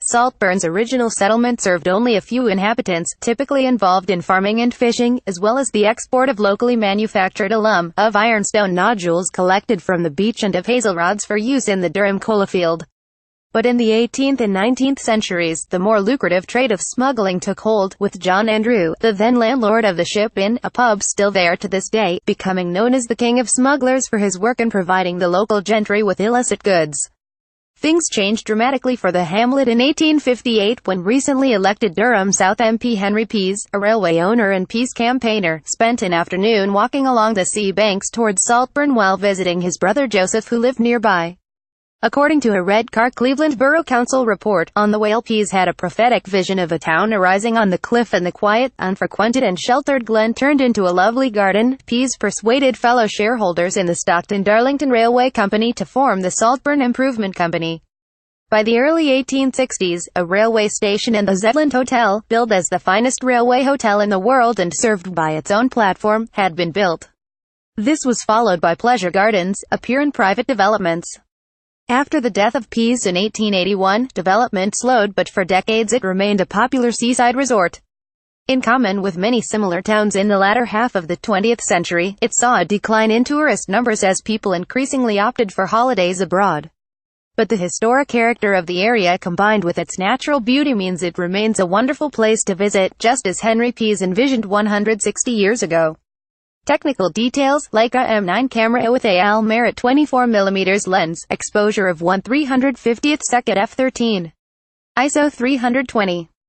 Saltburn's original settlement served only a few inhabitants, typically involved in farming and fishing, as well as the export of locally manufactured alum, of ironstone nodules collected from the beach and of hazel rods for use in the Durham coalfield. But in the 18th and 19th centuries, the more lucrative trade of smuggling took hold, with John Andrew, the then landlord of the Ship Inn, a pub still there to this day, becoming known as the King of Smugglers for his work in providing the local gentry with illicit goods. Things changed dramatically for the hamlet in 1858 when recently elected Durham South MP Henry Pease, a railway owner and peace campaigner, spent an afternoon walking along the sea banks towards Saltburn while visiting his brother Joseph, who lived nearby. According to a Redcar Cleveland Borough Council report, on the way Pease had a prophetic vision of a town arising on the cliff, and the quiet, unfrequented and sheltered glen turned into a lovely garden. Pease persuaded fellow shareholders in the Stockton-Darlington Railway Company to form the Saltburn Improvement Company. By the early 1860s, a railway station and the Zetland Hotel, billed as the finest railway hotel in the world and served by its own platform, had been built. This was followed by pleasure gardens, appear in private developments. After the death of Pease in 1881, development slowed, but for decades it remained a popular seaside resort. In common with many similar towns in the latter half of the 20th century, it saw a decline in tourist numbers as people increasingly opted for holidays abroad. But the historic character of the area combined with its natural beauty means it remains a wonderful place to visit, just as Henry Pease envisioned 160 years ago. Technical details: Leica M9 camera with AL Merit 24mm lens, exposure of 1/350th f13. ISO 320.